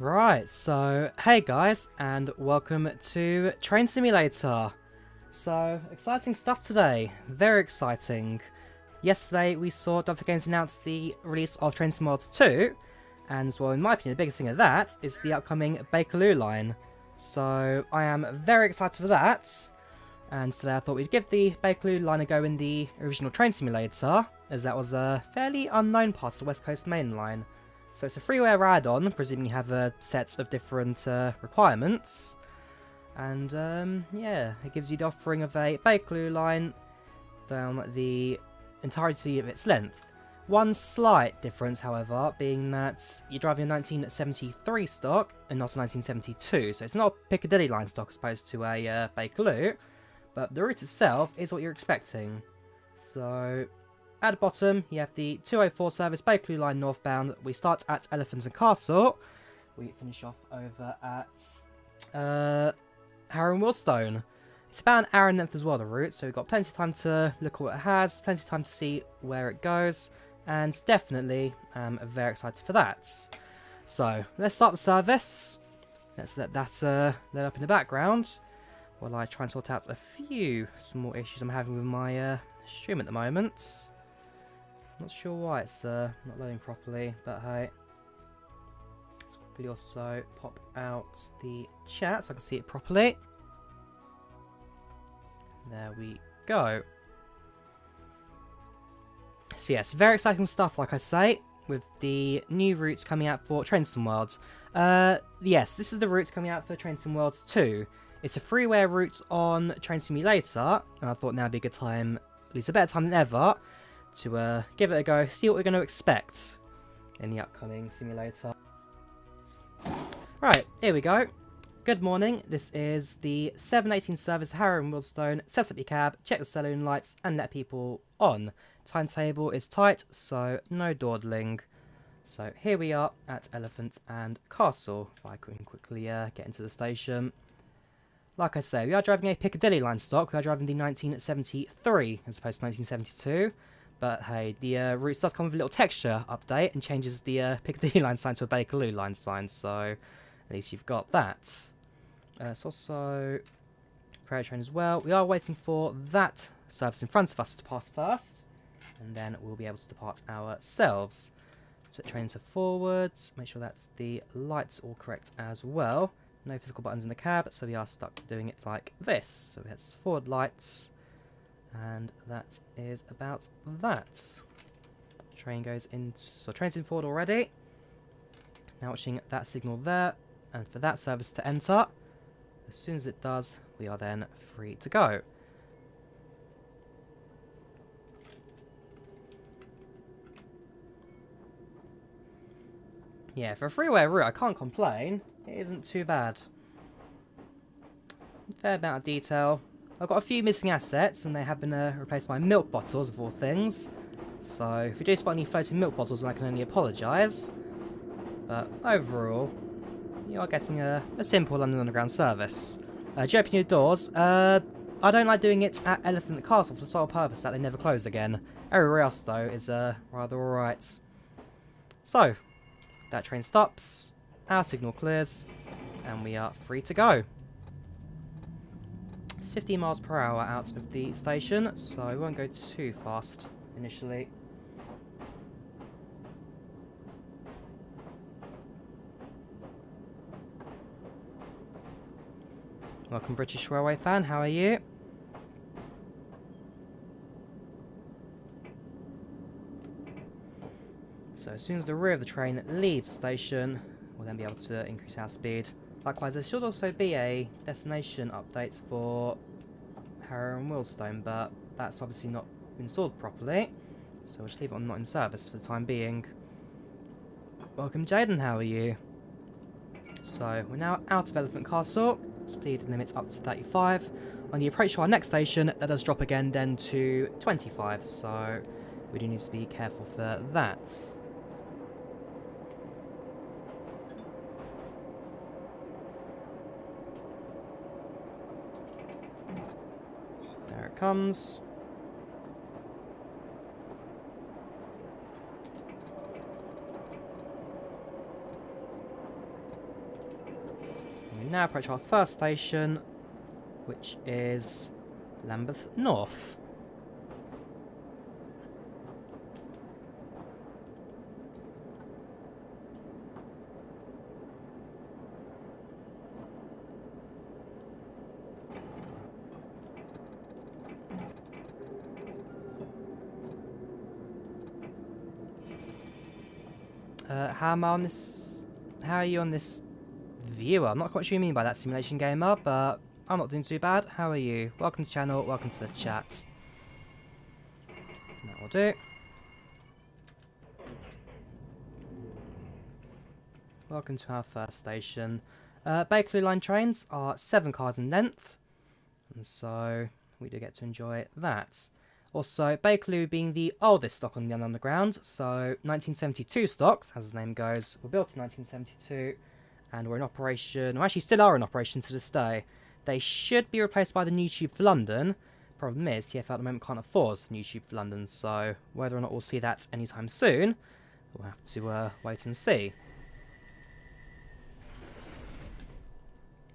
Right, so hey guys, and welcome to Train Simulator. So, exciting stuff today, very exciting. Yesterday we saw Delta Games announce the release of Train Simulator 2, and well, in my opinion, the biggest thing of that is the upcoming Bakerloo Line. So, I am very excited for that, and today I thought we'd give the Bakerloo Line a go in the original Train Simulator, as that was a fairly unknown part of the West Coast Mainline. So it's a freeware add-on, presuming you have a set of different requirements. And yeah, it gives you the offering of a Bakerloo line down the entirety of its length. One slight difference, however, being that you're driving a 1973 stock and not a 1972. So it's not a Piccadilly Line stock as opposed to a Bakerloo, but the route itself is what you're expecting. So at the bottom, you have the 204 service Bakerloo Line northbound. We start at Elephant and Castle. We finish off over at Harrow and Wealdstone. It's about an hour in length as well, the route, so we've got plenty of time to look at what it has, plenty of time to see where it goes, and definitely very excited for that. So, let's start the service. Let's let that let up in the background while I try and sort out a few small issues I'm having with my stream at the moment. Not sure why it's not loading properly, but hey. Let's quickly also pop out the chat so I can see it properly. There we go. So yes, very exciting stuff, like I say, with the new routes coming out for Train Sim World. Yes, this is the route coming out for Train Sim World 2. It's a freeware route on Train Simulator, and I thought now would be a good time, at least a better time than ever, to give it a go, see what we're going to expect in the upcoming simulator. Right, here we go. Good morning, this is the 7:18 service Harrow and Wealdstone. Set up your cab, check the saloon lights and let people on. Timetable is tight, so no dawdling. So here we are at Elephant and Castle, if I can quickly get into the station. Like I say, we are driving a Piccadilly Line stock, we are driving the 1973 as opposed to 1972. But hey, the routes does come with a little texture update and changes the Piccadilly Line sign to a Bakerloo Line sign, so at least you've got that. It's also Prairie Train as well. We are waiting for that service in front of us to pass first, and then we'll be able to depart ourselves. Set train to forwards, make sure that's the lights all correct as well. No physical buttons in the cab, so we are stuck to doing it like this. So it's forward lights. And that is about that. Train goes in, so train's in forward already. Now watching that signal there, and for that service to enter. As soon as it does, we are then free to go. Yeah, for a freeway route, I can't complain. It isn't too bad. Fair amount of detail. I've got a few missing assets, and they have been replaced by milk bottles, of all things. So, if you do spot any floating milk bottles, then I can only apologise. But overall, you are getting a simple London Underground service. Do you open your doors? I don't like doing it at Elephant and Castle for the sole purpose that they never close again. Everywhere else, though, is rather alright. So, that train stops, our signal clears, and we are free to go. 15 miles per hour out of the station, so I won't go too fast initially. Welcome, British Railway fan, how are you? So as soon as the rear of the train leaves the station, we'll then be able to increase our speed. Likewise, there should also be a destination update for Harrow and Wealdstone, but that's obviously not installed properly, so we'll just leave it on not in service for the time being. Welcome, Jaden, how are you? So, we're now out of Elephant Castle, speed limit up to 35. On the approach to our next station, that does drop again then to 25, so we do need to be careful for that. There it comes. now approach our first station, which is Lambeth North. How am I on this? How are you on this viewer? I'm not quite sure what you mean by that, simulation gamer, but I'm not doing too bad. How are you? Welcome to the channel, welcome to the chat. That will do. Welcome to our first station. Bakerloo Line trains are 7 cars in length, and so we do get to enjoy that. Also, Bakerloo being the oldest stock on the Underground, so 1972 stocks, as the name goes, were built in 1972 and were in operation, or actually still are in operation to this day. They should be replaced by the new tube for London. Problem is, TfL at the moment can't afford the new tube for London, so whether or not we'll see that anytime soon, we'll have to wait and see.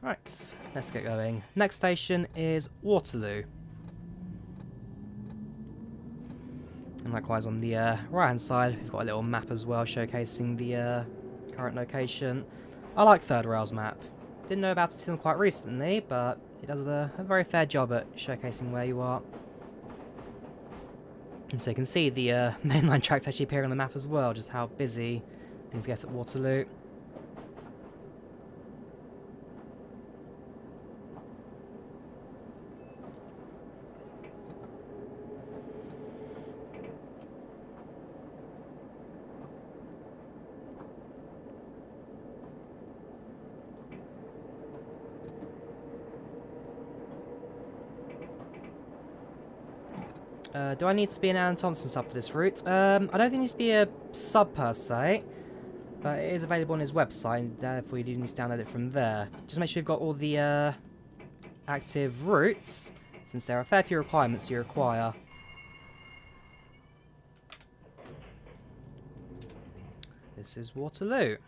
Right, let's get going. Next station is Waterloo. And likewise on the right hand side, we've got a little map as well showcasing the current location. I like Third Rail's map. Didn't know about it until quite recently, but it does a very fair job at showcasing where you are. And so you can see the mainline tracks actually appear on the map as well, just how busy things get at Waterloo. Do I need to be an Alan Thompson sub for this route? I don't think it needs to be a sub per se, but it is available on his website, and therefore you do need to download it from there. Just make sure you've got all the active routes, since there are a fair few requirements you require. This is Waterloo.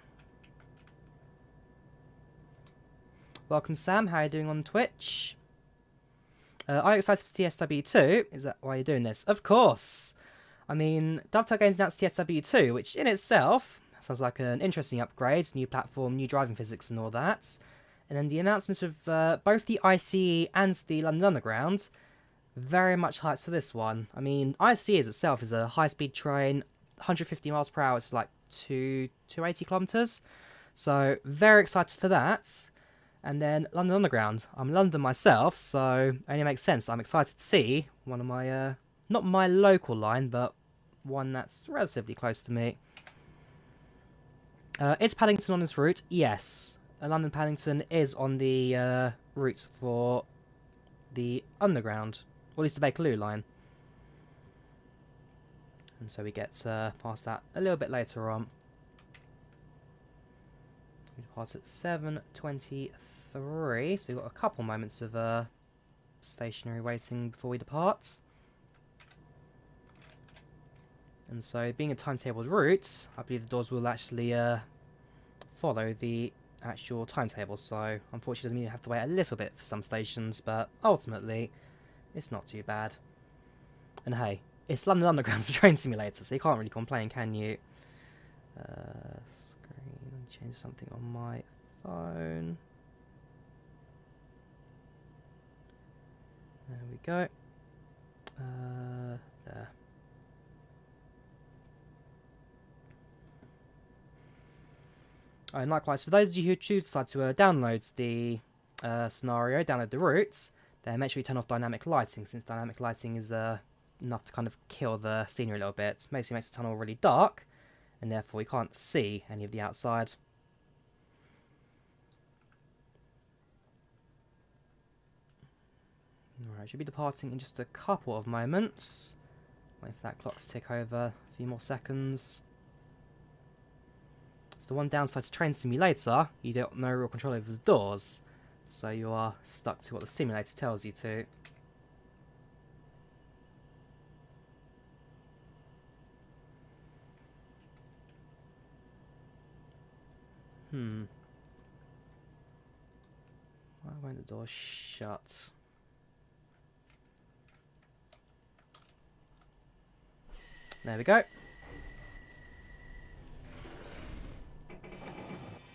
Welcome Sam, how are you doing on Twitch? Are you excited for TSW2? Is that why you're doing this? Of course! I mean, Dovetail Games announced TSW2, which in itself sounds like an interesting upgrade, new platform, new driving physics and all that. And then the announcement of both the ICE and the London Underground, very much hyped for this one. I mean, ICE itself is a high-speed train, 150 miles per hour, it's like 280 kilometers. So, very excited for that. And then London Underground. I'm in London myself, so it only makes sense. I'm excited to see one of my, not my local line, but one that's relatively close to me. Is Paddington on this route? Yes. London Paddington is on the route for the Underground, or at least the Bakerloo Line. And so we get past that a little bit later on. We depart at 7:23, so we've got a couple moments of stationary waiting before we depart. And so, being a timetabled route, I believe the doors will actually follow the actual timetable, so unfortunately it doesn't mean you have to wait a little bit for some stations, but ultimately, it's not too bad. And hey, it's London Underground for Train Simulator, so you can't really complain, can you? Screen, change something on my phone. There we go. There. Oh, and likewise, for those of you who choose to decide to download the scenario, download the routes, then make sure you turn off dynamic lighting, since dynamic lighting is enough to kind of kill the scenery a little bit. Basically makes the tunnel really dark, and therefore you can't see any of the outside. Alright, should be departing in just a couple of moments. Wait for that clock to tick over a few more seconds. So the one downside to Train Simulator, you don't know real control over the doors, so you are stuck to what the simulator tells you to. Why won't the door shut? There we go.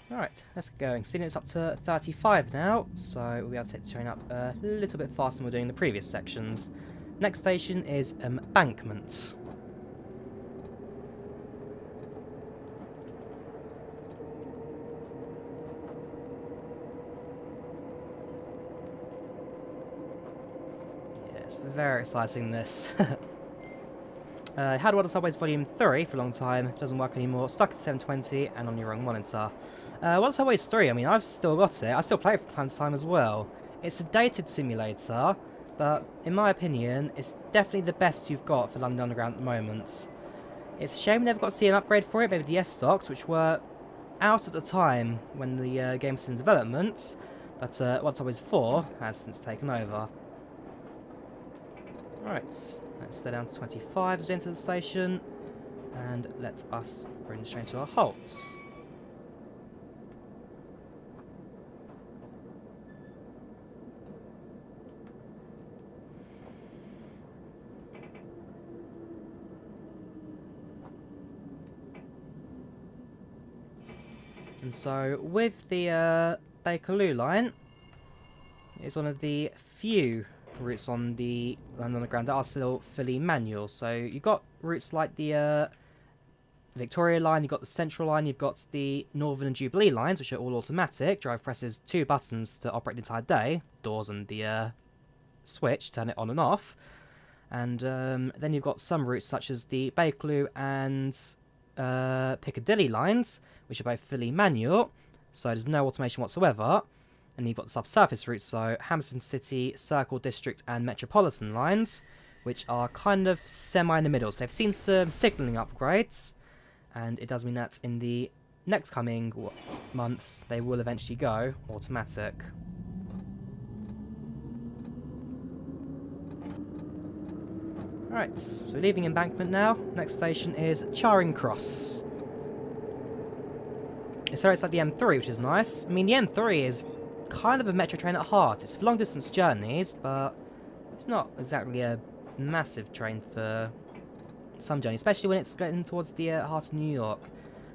Alright, let's get going. Speed limit's up to 35 now, so we'll be able to take the train up a little bit faster than we're doing in the previous sections. Next station is Embankment. Yeah, it's very exciting, this. Had Water Subways Volume 3 for a long time, doesn't work anymore, stuck at 720 and on your wrong monitor. Water Subways 3, I mean, I've still got it, I still play it from time to time as well. It's a dated simulator, but in my opinion, it's definitely the best you've got for London Underground at the moment. It's a shame we never got to see an upgrade for it, maybe the S-Stocks, which were out at the time when the game was in development, but Water Subways 4 has since taken over. Right, let's go down to 25 as we enter the station, and let us bring the train to a halt. And so, with the Bakerloo Line, it's one of the few routes on the London Underground that are still fully manual. So you've got routes like the Victoria Line, you've got the Central Line, you've got the Northern and Jubilee lines, which are all automatic. Driver presses 2 buttons to operate the entire day, doors and the switch, turn it on and off. And then you've got some routes such as the Bakerloo and Piccadilly lines, which are both fully manual, so there's no automation whatsoever. And you've got the subsurface routes, so Hammersmith City, Circle District and Metropolitan lines, which are kind of semi in the middle. So they've seen some signalling upgrades, and it does mean that in the next coming months they will eventually go automatic. Alright, so we're leaving Embankment now. Next station is Charing Cross. So it's like the M3, which is nice. I mean, the M3 is kind of a metro train at heart. It's for long distance journeys, but it's not exactly a massive train for some journeys, especially when it's getting towards the heart of New York.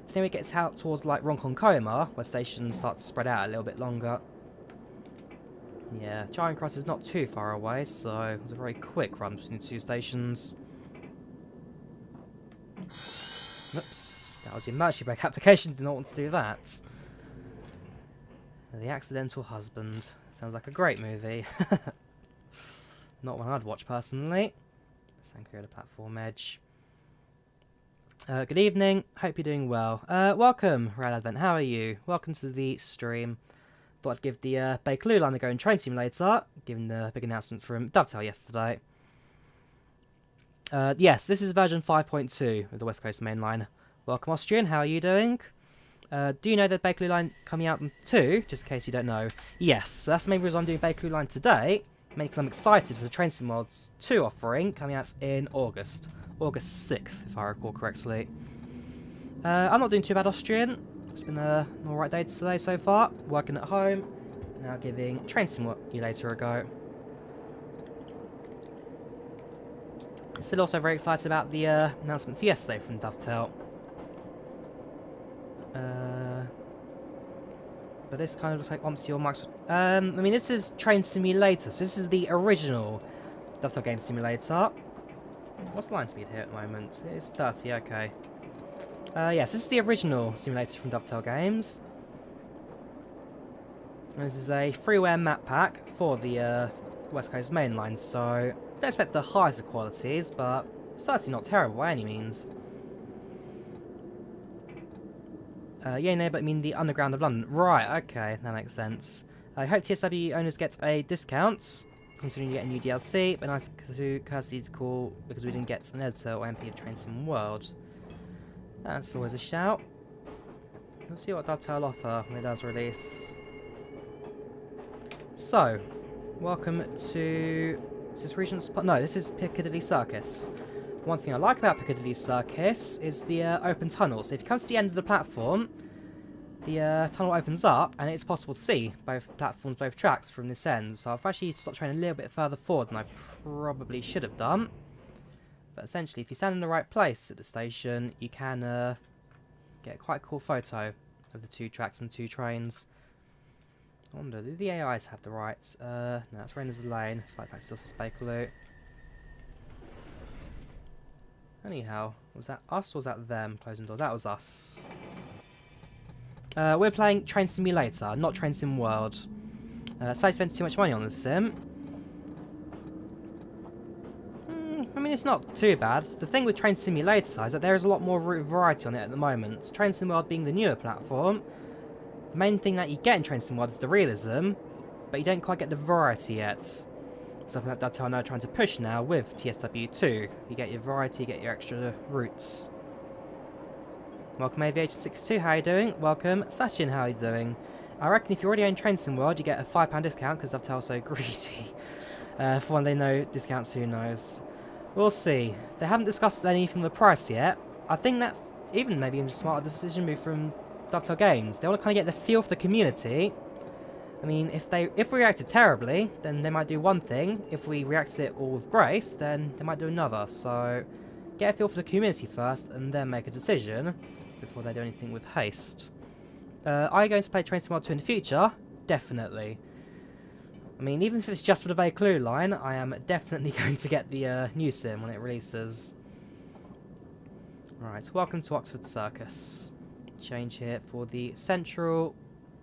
So then it gets out towards like Ronkonkoma, where stations start to spread out a little bit longer. Yeah, Charing Cross is not too far away, so it was a very quick run between the 2 stations. Oops, that was the emergency brake application, did not want to do that. The Accidental Husband. Sounds like a great movie. Not one I'd watch personally. Sankoda Platform Edge. Good evening, hope you're doing well. Welcome, Rad Advent, how are you? Welcome to the stream. Thought I'd give the Bakerloo Line a go in Train Simulator, given the big announcement from Dovetail yesterday. Yes, this is version 5.2 of the West Coast Mainline. Welcome, Austrian, how are you doing? Do you know that Bakerloo Line coming out in 2, just in case you don't know? Yes, that's the main reason I'm doing Bakerloo Line today, mainly because I'm excited for the Train Sim Worlds 2 offering coming out in August 6th, if I recall correctly. I'm not doing too bad, Austrian. It's been an alright day today so far, working at home, now giving Train Simulator a go. Still also very excited about the announcements yesterday from Dovetail. But this kind of looks like OMSI or Microsoft. I mean, this is Train Simulator, so this is the original Dovetail game simulator. What's line speed here at the moment? It's 30, okay. Yes, this is the original simulator from Dovetail Games. And this is a freeware map pack for the West Coast Mainline, so don't expect the highest of qualities, but certainly not terrible by any means. Yeah, no, but I mean the Underground of London. Right, okay, that makes sense. I hope TSW owners get a discount, considering you get a new DLC, but nice courtesy to call because we didn't get an editor or MP of Train Sim World. That's always a shout. Let's see what Dovetail offer when it does release. So, welcome to... Is this Regent's Park? No, this is Piccadilly Circus. One thing I like about Piccadilly Circus is the open tunnel. So if you come to the end of the platform, the tunnel opens up and it's possible to see both platforms, both tracks from this end. So I've actually stopped train a little bit further forward than I probably should have done. But essentially, if you stand in the right place at the station, you can get quite a cool photo of the two tracks and two trains. I wonder, do the AIs have the rights? No, it's Rainer's Lane. It's like still says Bakerloo. Anyhow, was that us or was that them closing doors? That was us. We're playing Train Simulator, not Train Sim World. So I spent too much money on this sim. I mean, it's not too bad. The thing with Train Simulator is that there is a lot more route variety on it at the moment. Train Sim World being the newer platform, the main thing that you get in Train Sim World is the realism, but you don't quite get the variety yet. Something that Dovetail are trying to push now with TSW2. You get your variety, you get your extra routes. Welcome Aviation62, how are you doing? Welcome Sachin, how are you doing? I reckon if you already own Train Sim World, you get a £5 discount because Dovetail's so greedy. For when they know discounts, who knows? We'll see. They haven't discussed anything with the price yet. I think that's even maybe a smarter decision move from Dovetail Games. They want to kind of get the feel for the community. I mean, if we reacted terribly, then they might do one thing. If we reacted it all with grace, then they might do another. So, get a feel for the community first, and then make a decision before they do anything with haste. Are you going to play Train Sim World 2 in the future? Definitely. I mean, even if it's just for the Bakerloo Line, I am definitely going to get the new sim when it releases. Right, welcome to Oxford Circus. Change here for the Central,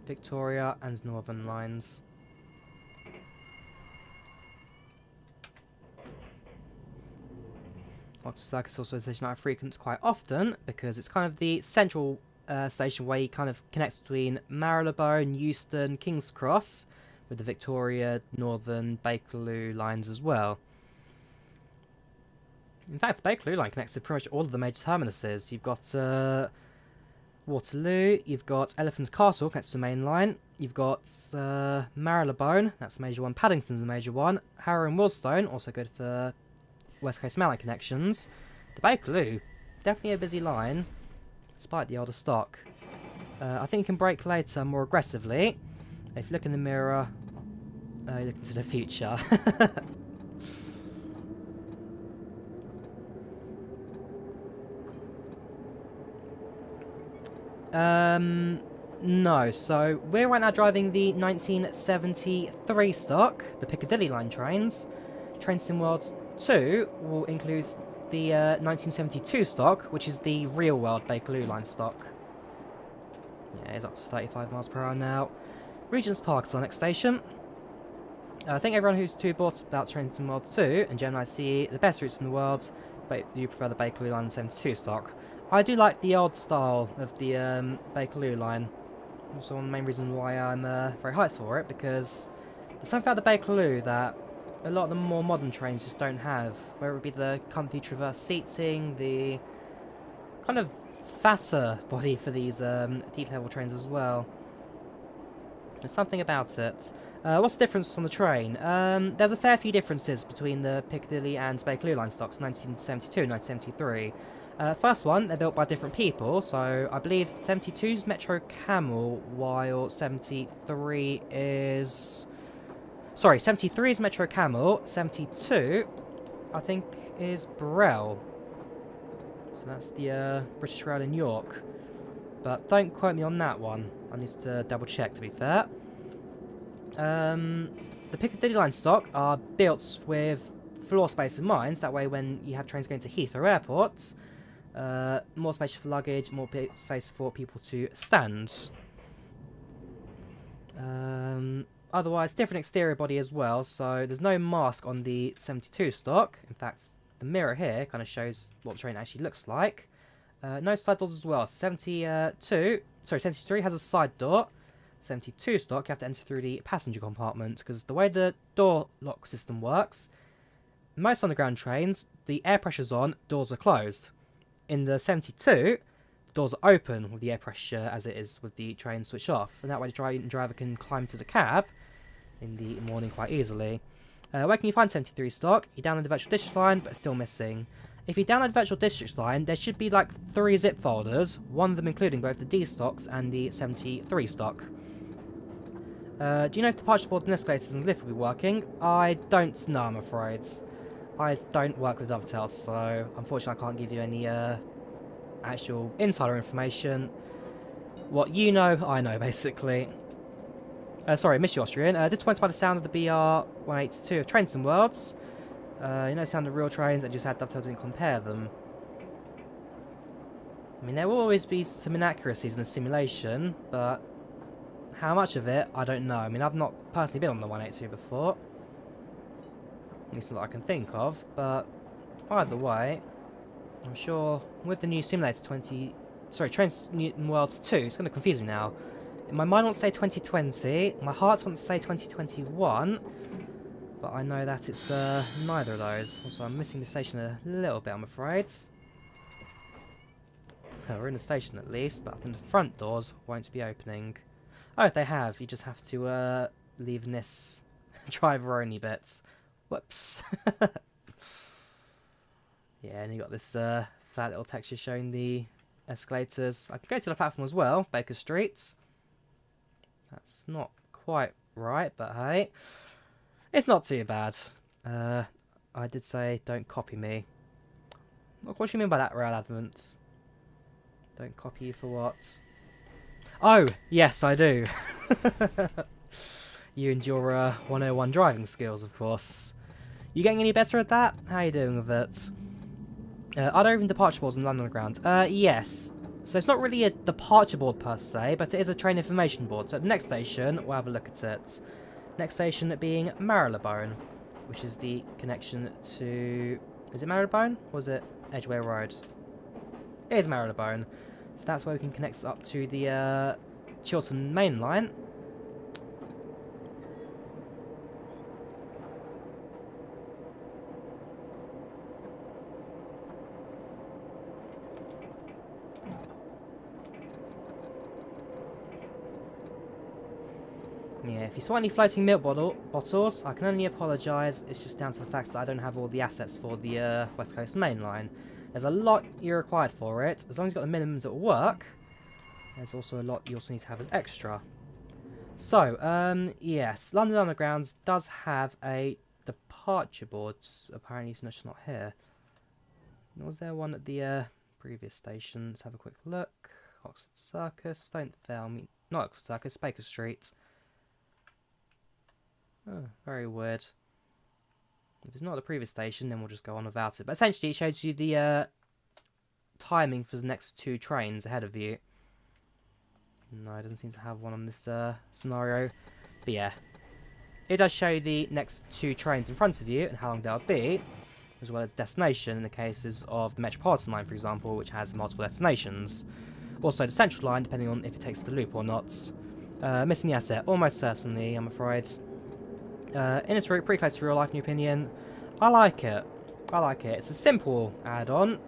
Victoria and Northern lines. Oxford Circus also a station I frequent quite often because it's kind of the central station where you kind of connect between Marylebone, Euston, King's Cross, with the Victoria, Northern, Bakerloo lines as well. In fact, the Bakerloo line connects to pretty much all of the major terminuses. You've got Waterloo, you've got Elephant Castle, connects to the main line. You've got Marylebone, that's a major one. Paddington's a major one. Harrow and Wealdstone, also good for West Coast Mainline connections. The Bakerloo, definitely a busy line, despite the older stock. I think you can brake later more aggressively. If you look in the mirror, you look into the future. No, so we're right now driving the 1973 stock, the Piccadilly Line trains. Train Sim World 2 will include the 1972 stock, which is the real world Bakerloo Line stock. Yeah, it's up to 35 miles per hour now. Regent's Park is our next station. I think everyone who's too bought about Train Sim World 2 and generally see the best routes in the world, but you prefer the Bakerloo Line 72 stock. I do like the old style of the Bakerloo Line. Also one of the main reasons why I'm very hyped for it, because there's something about the Bakerloo that a lot of the more modern trains just don't have. Whether it be the comfy traverse seating, the kind of fatter body for these deep level trains as well. There's something about it. What's the difference on the train? There's a fair few differences between the Piccadilly and Bakerloo Line stocks, 1972 and 1973. First one, they're built by different people, so I believe 72's Metro Camel, while 73 is... Sorry, 73 is Metro Camel, 72, I think, is Burrell. So that's the British Rail in York. But don't quote me on that one. I need to double check, to be fair. The Piccadilly Line stock are built with floor space in mind. That way when you have trains going to Heathrow Airport, more space for luggage, more space for people to stand. Otherwise, different exterior body as well. So there's no mask on the 72 stock. In fact, the mirror here kind of shows what the train actually looks like. No side doors as well. 73 has a side door. 72 stock, you have to enter through the passenger compartment, because the way the door lock system works, most underground trains, the air pressure's on, doors are closed. In the 72, the doors are open with the air pressure as it is with the train switched off, and that way the driver can climb into the cab in the morning quite easily. Where can you find 73 stock? You're down on the virtual district line, but it's still missing. If you download Virtual Districts Line, there should be like 3 zip folders, one of them including both the D stocks and the 73 stock. Do you know if departure boards and escalators and lift will be working? I don't know, I'm afraid. I don't work with Dovetail, so unfortunately I can't give you any actual insider information. What you know, I know, basically. Sorry, Mr. Austrian. Disappointed by the sound of the BR-182 of Trains and Worlds. You know, sound of real trains, I just had Dovetail didn't compare them. I mean, there will always be some inaccuracies in a simulation, but how much of it, I don't know. I mean, I've not personally been on the 182 before. At least not that I can think of, but either way, I'm sure with the new Simulator 20... Sorry, Trains and Worlds 2, it's going to confuse me now. My mind wants to say 2020, my heart wants to say 2021, but I know that it's neither of those. Also, I'm missing the station a little bit, I'm afraid. We're in the station at least, but I think the front doors won't be opening. Oh, they have. You just have to leave in this driver-only bit. Whoops. Yeah, and you got this fat little texture showing the escalators. I can go to the platform as well, Baker Street. That's not quite right, but hey. It's not too bad. I did say don't copy me. What do you mean by that, Rail Advent? Don't copy you for what? Oh, yes, I do. You and your 101 driving skills, of course. You getting any better at that? How are you doing with it? Are there even departure boards in London Underground? Yes. So it's not really a departure board per se, but it is a train information board. So at the next station, we'll have a look at it. Next station being Marylebone, which is the connection to... Is it Marylebone? Or is it Edgware Road? It is Marylebone. So that's where we can connect up to the Chiltern Mainline. Yeah, if you saw any floating milk bottles, I can only apologise. It's just down to the fact that I don't have all the assets for the West Coast Mainline. There's a lot you're required for it. As long as you've got the minimums that will work, there's also a lot you also need to have as extra. So, yes, London Underground does have a departure board. Apparently it's just not here. Was there one at the previous station? Let's have a quick look. Oxford Circus, don't fail me. Not Oxford Circus, Baker Street. Oh, very weird. If it's not the previous station, then we'll just go on without it. But essentially, it shows you the timing for the next 2 trains ahead of you. No, it doesn't seem to have one on this scenario. But yeah, it does show you the next 2 trains in front of you and how long they'll be, as well as destination in the cases of the Metropolitan Line, for example, which has multiple destinations. Also, the Central Line, depending on if it takes the loop or not. Missing the asset, almost certainly, I'm afraid. In its route, pretty close to real life, in your opinion. I like it. I like it. It's a simple add-on.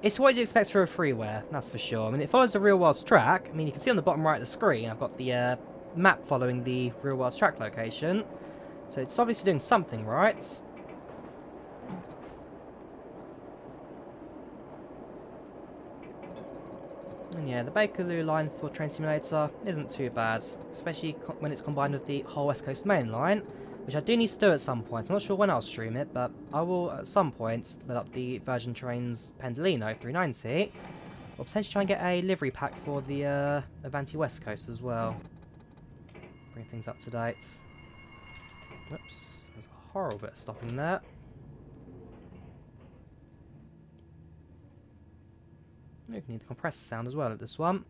It's what you'd expect for a freeware, that's for sure. I mean, it follows the real world's track. I mean, you can see on the bottom right of the screen, I've got the map following the real world's track location. So it's obviously doing something right. And yeah, the Bakerloo Line for Train Simulator isn't too bad, especially when it's combined with the whole West Coast Mainline, which I do need to do at some point. I'm not sure when I'll stream it, but I will at some point let up the Virgin Trains Pendolino 390, or potentially try and get a livery pack for the Avanti West Coast as well. Bring things up to date. Whoops, there's a horrible bit of stopping there. We need to compress the sound as well at this one.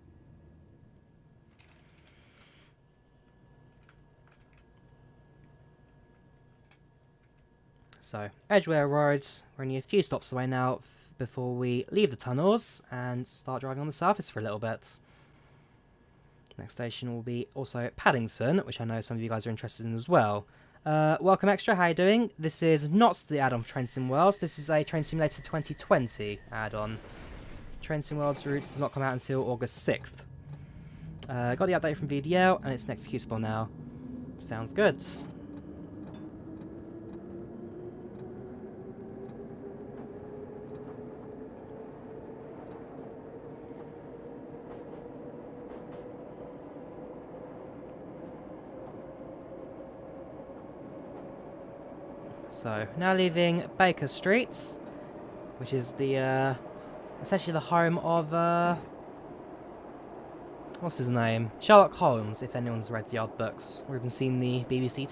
So, Edgware Road, we're only a few stops away now before we leave the tunnels and start driving on the surface for a little bit. Next station will be also Paddington, which I know some of you guys are interested in as well. Welcome Extra, how are you doing? This is not the add-on for Train Sim Worlds, this is a Train Simulator 2020 add-on. Train Sim Worlds route does not come out until August 6th. Got the update from VDL, and it's executable now. Sounds good. So, now leaving Baker Street, which is the, essentially the home of, what's his name? Sherlock Holmes, if anyone's read the old books, or even seen the BBC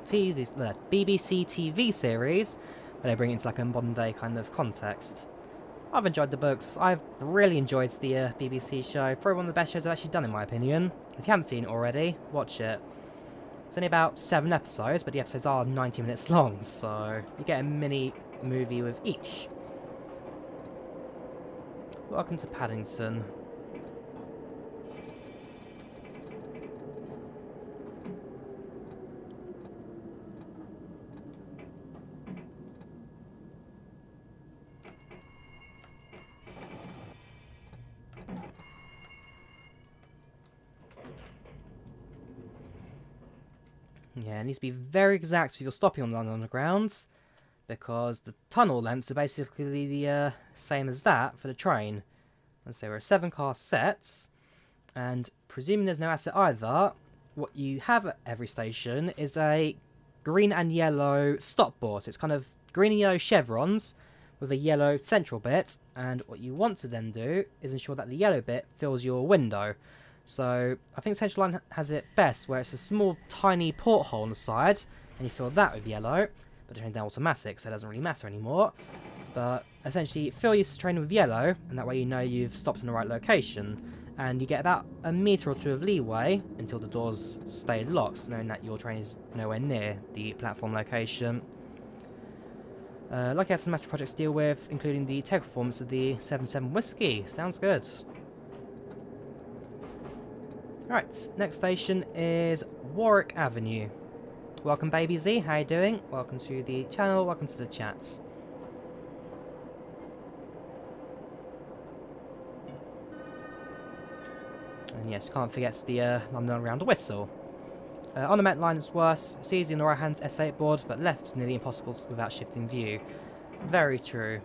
TV series, where they bring it into like a modern day kind of context. I've enjoyed the books. I've really enjoyed the BBC show. Probably one of the best shows I've actually done in my opinion. If you haven't seen it already, watch it. It's only about 7 episodes, but the episodes are 90 minutes long, so you get a mini movie with each. Welcome to Paddington. Yeah, it needs to be very exact if you're stopping on the London Underground, because the tunnel lengths are basically the same as that for the train. And so there are 7 car sets, and presuming there's no asset either, what you have at every station is a green and yellow stop board. So it's kind of green and yellow chevrons with a yellow central bit, and what you want to then do is ensure that the yellow bit fills your window. So I think Central Line has it best where it's a small tiny porthole on the side and you fill that with yellow, but the train's now automatic so it doesn't really matter anymore. But essentially fill your train with yellow and that way you know you've stopped in the right location, and you get about a metre or 2 of leeway until the doors stay locked, knowing that your train is nowhere near the platform location. Like I have some massive projects to deal with, including the tech performance of the 77 Whiskey. Sounds good. Right, next station is Warwick Avenue. Welcome Baby Z, how you doing? Welcome to the channel, welcome to the chat. And yes, can't forget the London Underground whistle. On the Met line it's worse, it's easy on the right hand S8 board, but left's nearly impossible without shifting view. Very true.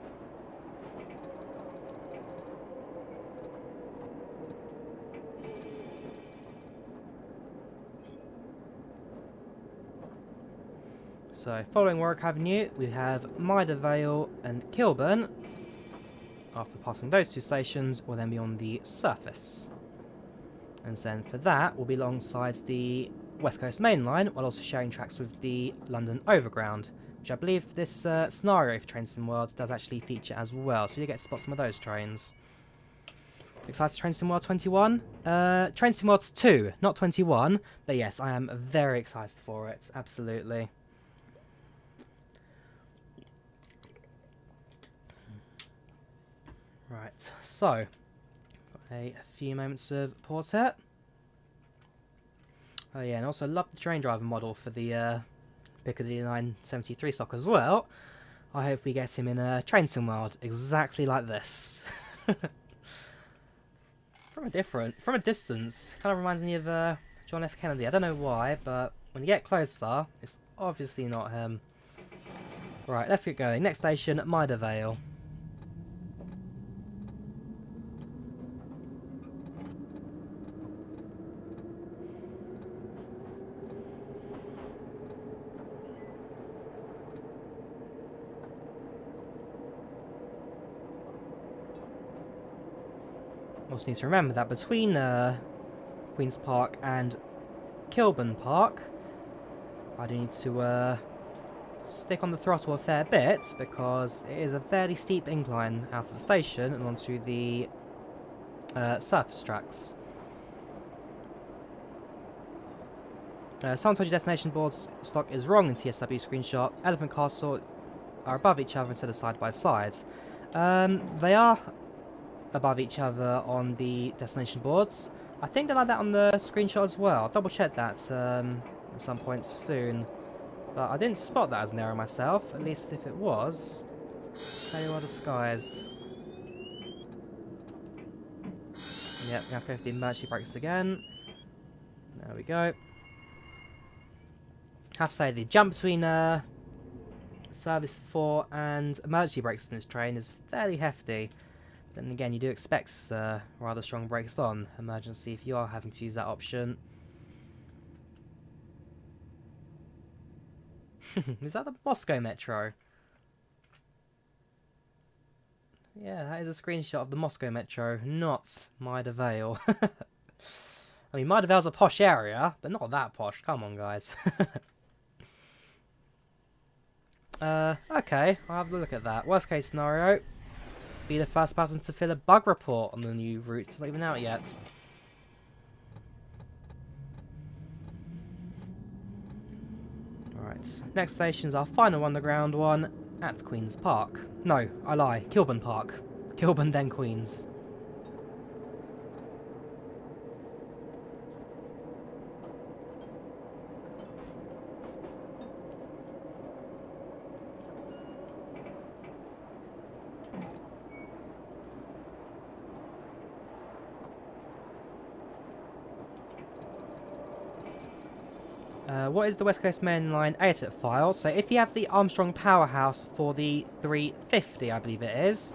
So, following Warwick Avenue, we have Maida Vale and Kilburn. After passing those 2 stations, we'll then be on the surface. And then for that, we'll be alongside the West Coast Mainline, while also sharing tracks with the London Overground, which I believe this scenario for Train Sim World does actually feature as well, so you get to spot some of those trains. Excited for Train Sim World 21? Train Sim World 2, not 21, but yes, I am very excited for it, absolutely. Right, so, got a few moments of pause here. Oh yeah, and also love the train driver model for the Piccadilly Line 73 stock as well. I hope we get him in a Train Sim World exactly like this. From a distance, kind of reminds me of John F. Kennedy. I don't know why, but when you get closer, it's obviously not him. Right, let's get going. Next station, Maida Vale. Also need to remember that between Queen's Park and Kilburn Park, I do need to stick on the throttle a fair bit because it is a fairly steep incline out of the station and onto the surface tracks. Someone told you destination board's stock is wrong in TSW screenshot. Elephant Castle are above each other instead of side by side. They are above each other on the destination boards. I think they're like that on the screenshot as well. I'll double check that at some point soon. But I didn't spot that as an error myself, at least if it was. Tell you what, the skies. Yep, we have to go for the emergency brakes again. There we go. Have to say, the jump between service 4 and emergency brakes in this train is fairly hefty. Then again, you do expect rather strong brakes on emergency if you are having to use that option. Is that the Moscow Metro? Yeah, that is a screenshot of the Moscow Metro, not Maida Vale. I mean, Maida Vale's a posh area, but not that posh. Come on, guys. Okay, I'll have a look at that. Worst case scenario, be the first person to fill a bug report on the new routes. It's not even out yet. Alright, next station's our final underground one at Queen's Park. No, I lie. Kilburn Park. Kilburn, then Queen's. What is the West Coast Mainline ATIP file? So if you have the Armstrong Powerhouse for the 350, I believe it is,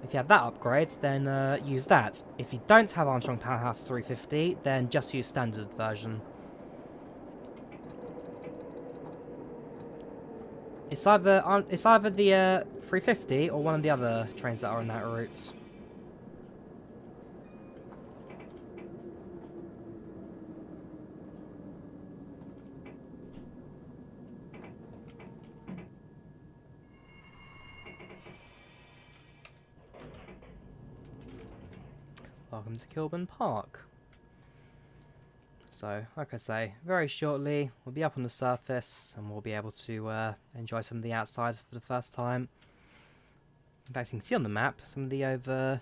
if you have that upgrade, then use that. If you don't have Armstrong Powerhouse 350, then just use standard version. It's either the 350 or one of the other trains that are on that route. Welcome to Kilburn Park. So, like I say, very shortly we'll be up on the surface and we'll be able to enjoy some of the outside for the first time. In fact, you can see on the map some of the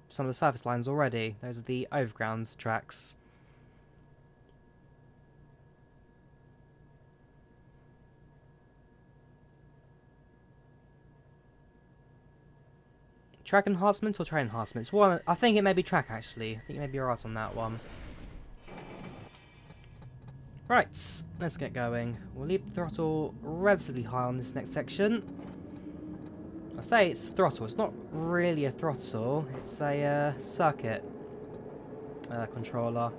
surface lines already. Those are the overground tracks. Track enhancement or train enhancement? It's one. I think it may be track, actually. I think you may be right on that one. Right, let's get going. We'll leave the throttle relatively high on this next section. I say it's throttle. It's not really a throttle. It's a circuit controller.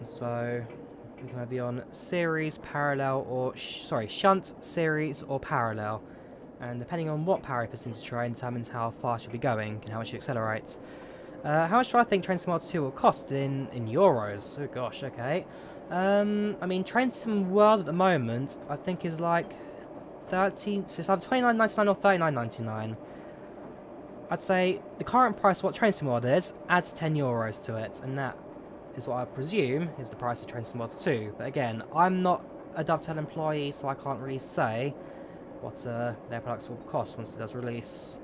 So we're going to be on series, parallel, or shunt, series, or parallel. And depending on what power you put into the train determines how fast you'll be going and how much you accelerate. How much do I think Train Sim World 2 will cost in euros? Oh gosh, okay. I mean, Train Sim World at the moment, I think is like 13, so it's either £29.99 or £39.99. I'd say the current price of what Train Sim World is adds €10 to it, and that is what I presume is the price of Train Sim World 2. But again, I'm not a Dovetail employee, so I can't really say what their products will cost once it does release.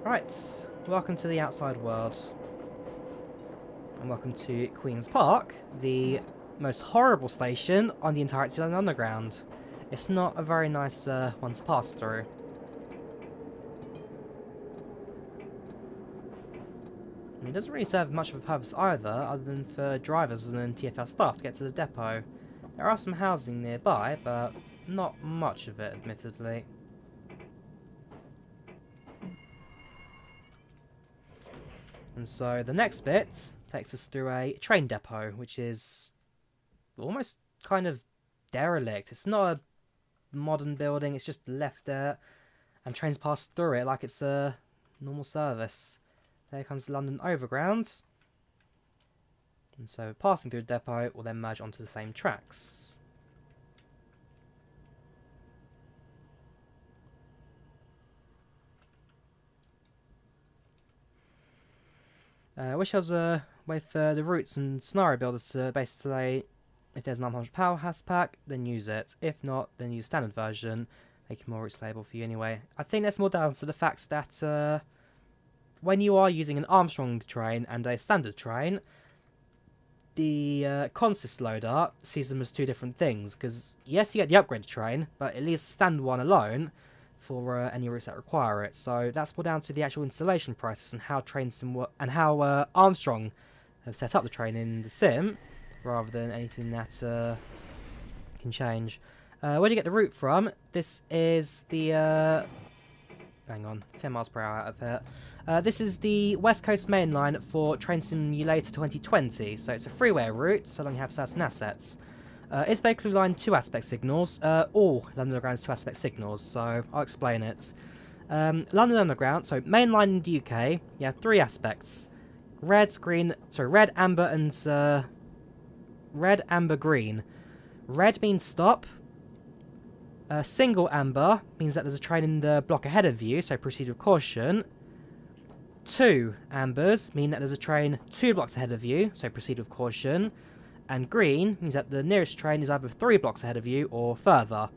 Right, welcome to the outside world. And welcome to Queen's Park, the most horrible station on the entirety of the Underground. It's not a very nice one to pass through. And it doesn't really serve much of a purpose either, other than for drivers and TfL staff to get to the depot. There are some housing nearby, but not much of it, admittedly. And so the next bit takes us through a train depot, which is almost kind of derelict. It's not a modern building, it's just left there, and trains pass through it like it's a normal service. There comes the London Overground. And so passing through the depot will then merge onto the same tracks. I wish there was a way for the routes and scenario builders to basically, if there's an unpunched powerhouse pack, then use it. If not, then use standard version, making more routes playable for you anyway. I think that's more down to the fact that when you are using an Armstrong train and a standard train, the consist loader sees them as two different things. Because yes, you get the upgraded train, but it leaves the standard one alone for any routes that require it. So that's more down to the actual installation process and how train sim and how Armstrong have set up the train in the sim, rather than anything that can change. Where do you get the route from? This is the hang on, 10 miles per hour out of it. This is the West Coast Mainline for Train Simulator 2020. So it's a freeware route, so long you have certain assets. Is Bakerloo Line 2-aspect signals? All London Underground's 2-aspect signals, so I'll explain it. London Underground, so main line in the UK, you have 3 aspects. Red, amber, and red, amber, green. Red means stop. Single amber means that there's a train in the block ahead of you, so proceed with caution. 2 ambers mean that there's a train 2 blocks ahead of you, so proceed with caution. And green means that the nearest train is either 3 blocks ahead of you or further.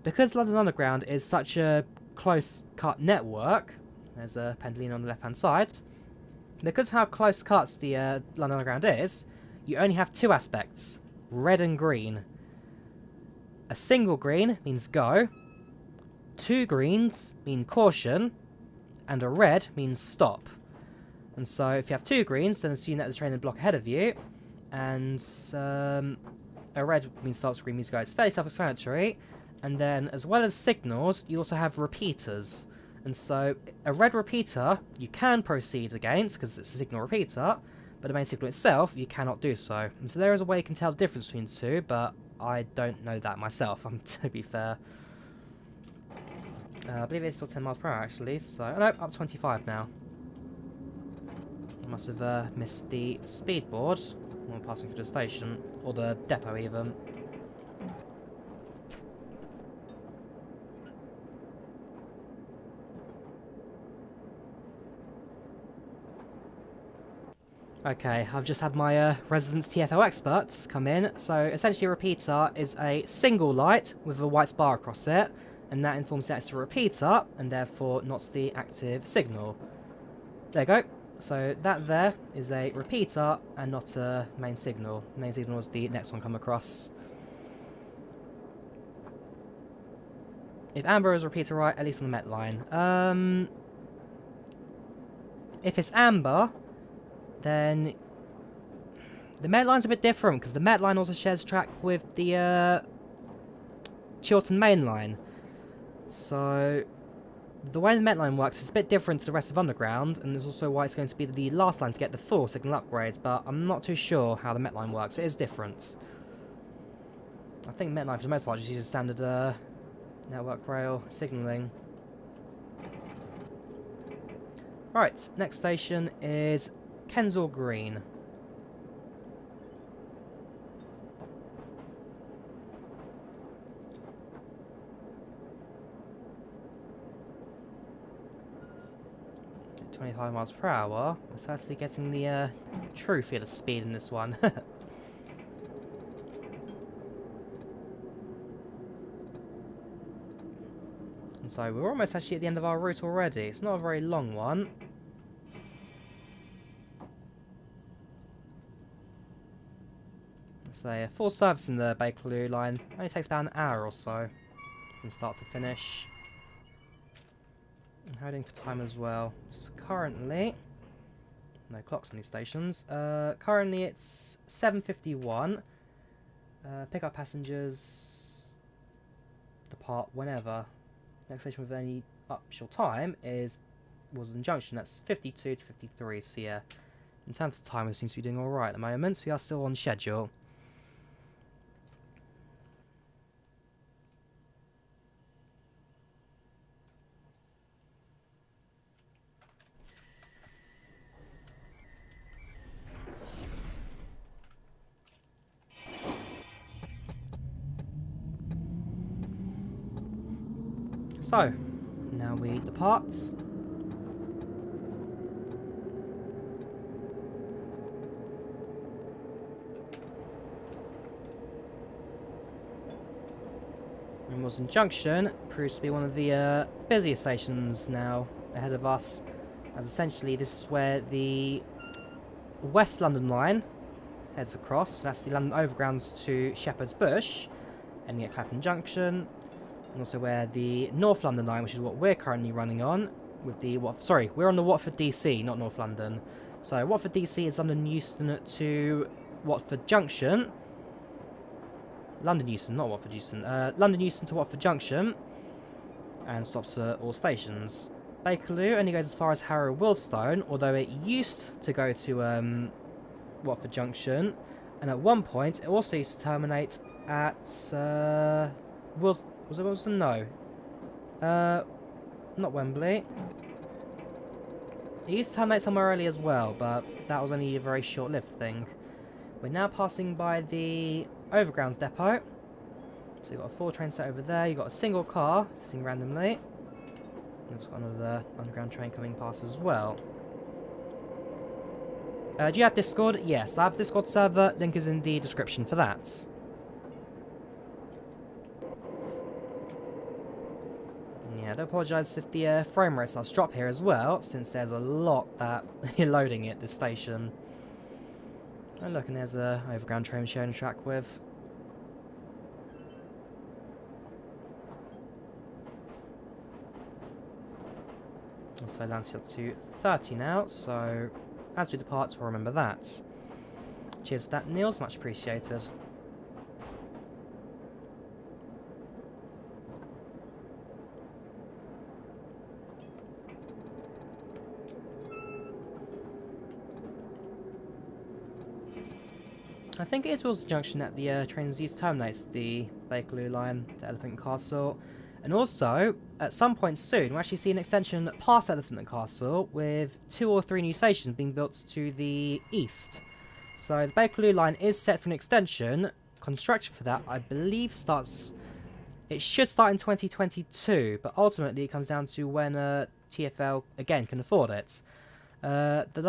Because London Underground is such a close-cut network, there's a pendulum on the left-hand side, because of how close-cut the London Underground is, you only have 2 aspects, red and green. A single green means go, 2 greens mean caution, and a red means stop. And so if you have 2 greens, then assume that there's a train in the block ahead of you, and a red means stops, green means go. It's fairly self-explanatory. And then, as well as signals, you also have repeaters. And so, a red repeater you can proceed against, because it's a signal repeater, but the main signal itself, you cannot do so. And so there is a way you can tell the difference between the two, but I don't know that myself, to be fair. I believe it's still 10 miles per hour, actually, so... no, up to 25 now. I must have missed the speed board when passing through the station, or the depot even. Okay, I've just had my residence TFL experts come in. So essentially a repeater is a single light with a white bar across it, and that informs that it's a repeater, and therefore not the active signal. There you go. So that there is a repeater and not a main signal. Main signal is the next one come across. If amber is a repeater, right, at least on the Met line. If it's amber, then the Met line's a bit different, because the Met line also shares track with the Chiltern main line. So the way the Met line works is a bit different to the rest of Underground, and it's also why it's going to be the last line to get the full signal upgrade, but I'm not too sure how the Met line works. It is different. I think Met line for the most part just uses standard network rail signalling. Right, next station is Kensal Green. At 25 miles per hour. We're certainly getting the true feel of speed in this one. And so we're almost actually at the end of our route already. It's not a very long one. So a full service in the Bakerloo Line only takes about an hour or so from start to finish. And heading for time as well. So currently, no clocks on these stations. Currently it's 7:51. Pick up passengers, depart whenever. Next station with any actual time is Wealdstone Junction. That's 52 to 53. So yeah, in terms of time, it seems to be doing all right at the moment. So we are still on schedule. So, now we depart. And Wealdstone Junction proves to be one of the busiest stations now ahead of us, as essentially this is where the West London Line heads across. That's the London Overgrounds to Shepherd's Bush, ending at Clapham Junction. And also where the North London Line, which is what we're currently running on, with the we're on the Watford DC, not North London. So Watford DC is London Euston to Watford Junction. London Euston, not Watford Euston. London Euston to Watford Junction, and stops at all stations. Bakerloo only goes as far as Harrow Wealdstone, although it used to go to Watford Junction, And at one point, it also used to terminate at... was it Wealdstone? No. Not Wembley. It used to terminate somewhere early as well, but that was only a very short-lived thing. We're now passing by the Overgrounds depot. So you've got a 4 train set over there, you've got a single car sitting randomly. And we've got another underground train coming past as well. Do you have Discord? Yes, I have Discord server, link is in the description for that. Yeah, I do apologise if the frame rate starts to drop here as well, since there's a lot that you're loading at this station. Oh look, and there's a overground train sharing a track with. Also lands up to 30 now, so as we depart, we'll remember that. Cheers for that, Niels, much appreciated. I think it is Wealdstone Junction that the trains use terminates the Bakerloo Line to Elephant and Castle. And also, at some point soon, we'll actually see an extension past Elephant and Castle with 2 or 3 new stations being built to the east. So the Bakerloo Line is set for an extension. Construction for that, I believe, starts... It should start in 2022, but ultimately it comes down to when TfL, again, can afford it. The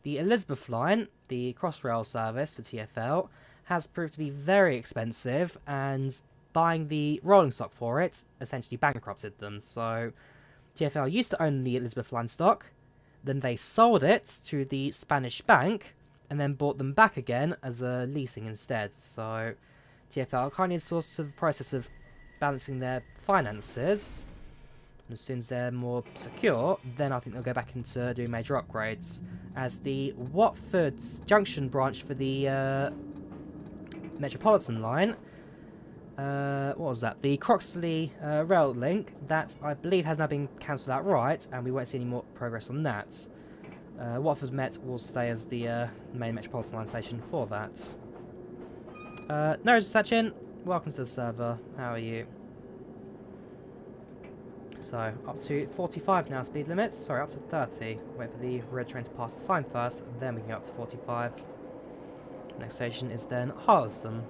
Elizabeth Line, the Crossrail service for TfL, has proved to be very expensive, and buying the rolling stock for it essentially bankrupted them. So TfL used to own the Elizabeth Line stock, then they sold it to the Spanish bank, and then bought them back again as a leasing instead. So TfL are currently in sort of the process of balancing their finances. And as soon as they're more secure, then I think they'll go back into doing major upgrades. As the Watford Junction branch for the Metropolitan Line, what was that? The Croxley rail link, that I believe has now been cancelled outright, and we won't see any more progress on that. Watford Met will stay as the main Metropolitan Line station for that. No, Sachin, welcome to the server. How are you? So, up to 45 now speed limits. Sorry, up to 30. Wait for the red train to pass the sign first, then we can go up to 45. Next station is then Harleston.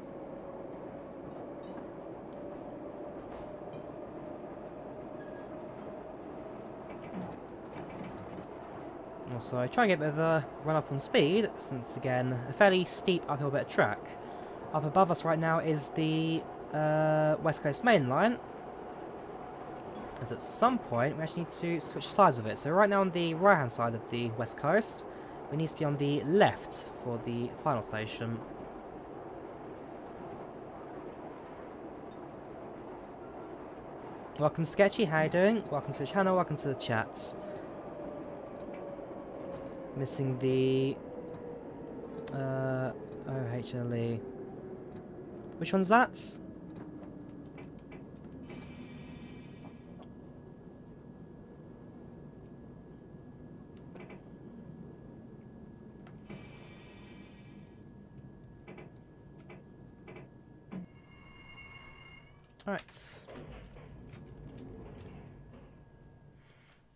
Also, try and get a bit of a run up on speed, since again, a fairly steep uphill bit of track. Up above us right now is the West Coast Mainline. As at some point, we actually need to switch sides of it. So right now on the right hand side of the West Coast, we need to be on the left for the final station. Welcome Sketchy, how you doing? Welcome to the channel, welcome to the chat. Missing the OHLE. Which one's that? Alright.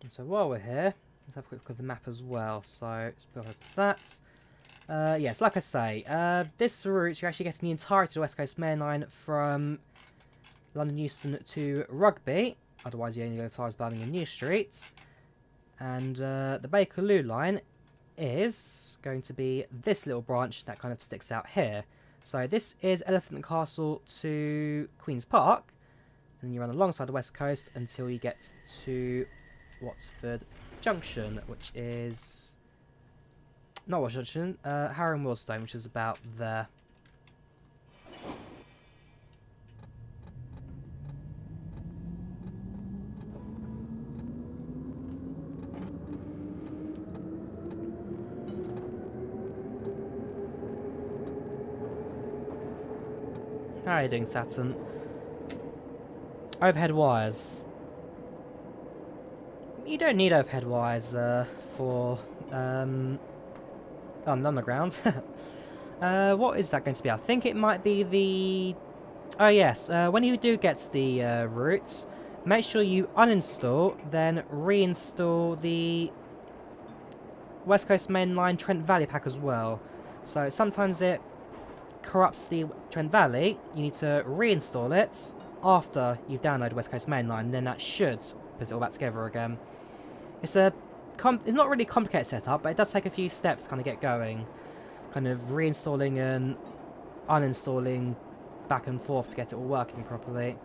And so while we're here, let's have a quick look at the map as well. So, let's put up that. Yes, like I say, this route, you're actually getting the entirety of the West Coast Mainline from London Euston to Rugby. Otherwise, you only go as far as Birmingham New Street. And the Bakerloo Line is going to be this little branch that kind of sticks out here. So this is Elephant and Castle to Queen's Park, and you run alongside the West Coast until you get to Watford Junction, which is not Watford Junction, Harrow and Wealdstone, which is about there. How are you doing, Saturn? Overhead wires. You don't need overhead wires for on the underground. What is that going to be? I think it might be the... Oh yes, when you do get the route, make sure you uninstall, then reinstall the West Coast Mainline Trent Valley pack as well. So sometimes it corrupts the Trent Valley. You need to reinstall it after you've downloaded West Coast Mainline, and then that should put it all back together again. It's it's not really a complicated setup, but it does take a few steps to kind of get going. Kind of reinstalling and uninstalling back and forth to get it all working properly.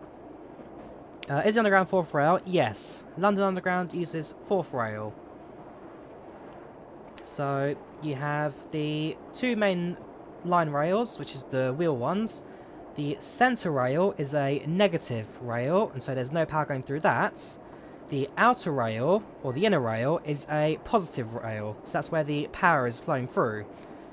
Is the Underground 4th rail? Yes. London Underground uses 4th rail. So you have the two main line rails, which is the wheel ones. The centre rail is a negative rail, and so there's no power going through that. The outer rail, or the inner rail, is a positive rail, so that's where the power is flowing through.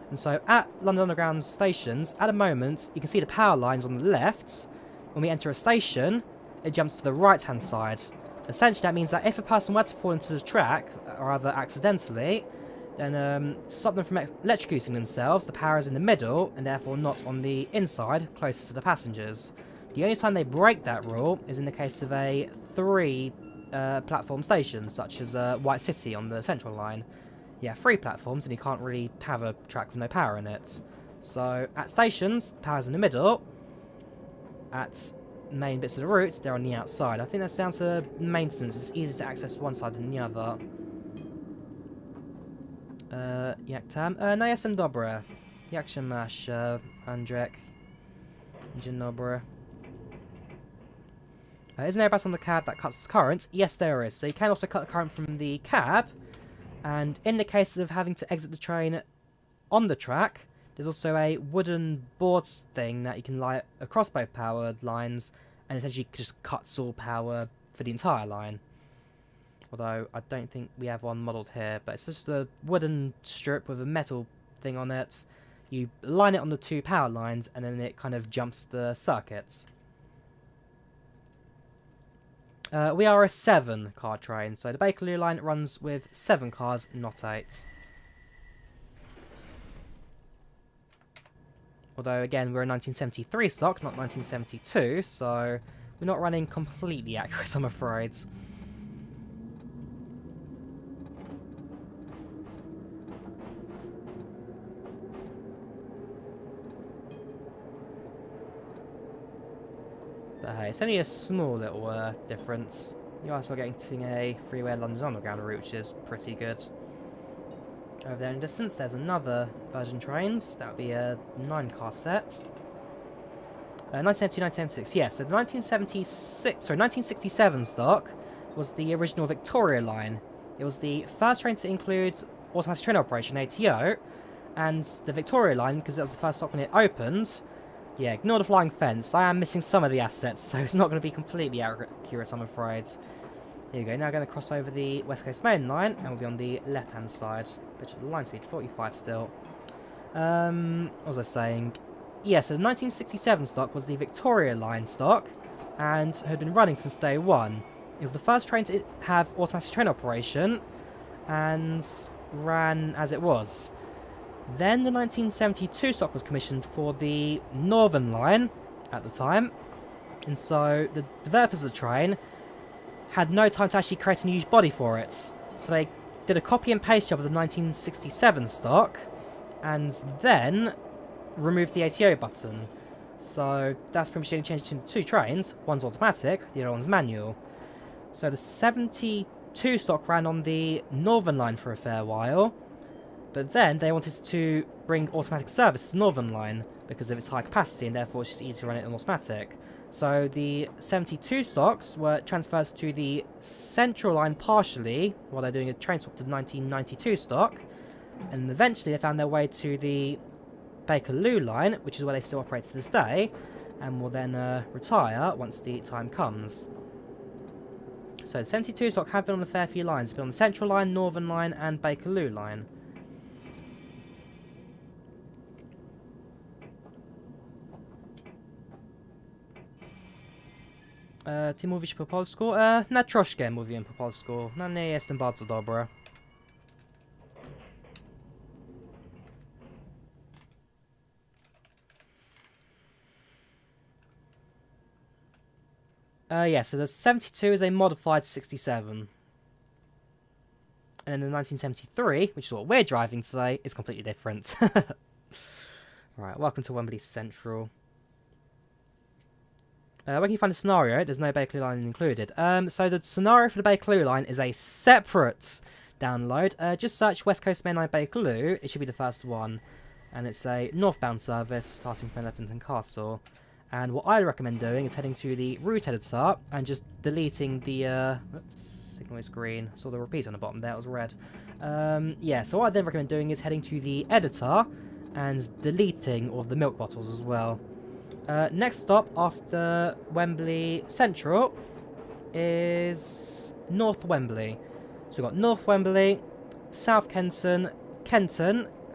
And so at London Underground stations, at the moment, you can see the power lines on the left. When we enter a station, it jumps to the right-hand side. Essentially, that means that if a person were to fall into the track, or either accidentally, then to stop them from electrocuting themselves, the power is in the middle, and therefore not on the inside, closest to the passengers. The only time they break that rule is in the case of a 3 platform station, such as White City on the Central Line. Yeah, 3 platforms, and you can't really have a track with no power in it. So, at stations, the power's in the middle. At main bits of the route, they're on the outside. I think that's down to maintenance. It's easier to access one side than the other. Jak tam? No, jestem dobry. Jak się masz, Andrzej? Dzień dobry. Isn't there a bus on the cab that cuts current? Yes, there is. So you can also cut the current from the cab. And in the case of having to exit the train on the track, there's also a wooden board thing that you can light across both power lines, and essentially just cuts all power for the entire line. Although I don't think we have one modelled here, but it's just a wooden strip with a metal thing on it. You line it on the 2 power lines, and then it kind of jumps the circuits. We are a 7-car train, so the Bakerloo Line runs with 7 cars, not 8. Although, again, we're a 1973 stock, not 1972, so we're not running completely accurate, I'm afraid. But hey, it's only a small little difference. You are still getting a freeware London Underground route, which is pretty good. Over there in the distance, there's another Virgin Trains. That would be a 9-car set. 1972, 1976, yes. So the 1967 stock was the original Victoria Line. It was the first train to include automatic train operation, ATO, and the Victoria Line, because it was the first stock when it opened. Yeah, ignore the flying fence. I am missing some of the assets, so it's not going to be completely accurate, I'm afraid. Here we go. Now we're going to cross over the West Coast Mainline, and we'll be on the left-hand side. Which the line speed 45 still. What was I saying? Yeah, so the 1967 stock was the Victoria Line stock, and had been running since day one. It was the first train to have automatic train operation, and ran as it was. Then the 1972 stock was commissioned for the Northern Line at the time, and so the developers of the train had no time to actually create a new body for it. So they did a copy and paste job of the 1967 stock, and then removed the ATO button. So that's pretty much the only change between the 2 trains. One's automatic, the other one's manual. So the 72 stock ran on the Northern Line for a fair while, but then they wanted to bring automatic service to the Northern Line because of its high capacity, and therefore it's just easier to run it on automatic. So the 72 stocks were transferred to the Central Line partially, while they're doing a train swap to the 1992 stock, and eventually they found their way to the Bakerloo Line, which is where they still operate to this day, and will then retire once the time comes. So the 72 stock have been on a fair few lines. It's been on the Central Line, Northern Line, and Bakerloo Line. Ty mówisz po polsku? Na troszkę mówiłem po polsku. No nie jestem bardzo dobry. Yeah, so the 72 is a modified 67. And then the 1973, which is what we're driving today, is completely different. Right, welcome to Wembley Central. Where can you find a scenario? There's no Bakerloo Line included. So the scenario for the Bakerloo Line is a separate download. Just search West Coast Mainline Bakerloo. It should be the first one. And it's a northbound service starting from Elephant and Castle. And what I recommend doing is heading to the route editor and just deleting the... oops, signal is green. Saw the repeat on the bottom there, it was red. Yeah, so what I then recommend doing is heading to the editor and deleting all of the milk bottles as well. Next stop after Wembley Central is North Wembley. So we've got North Wembley, South Kenton,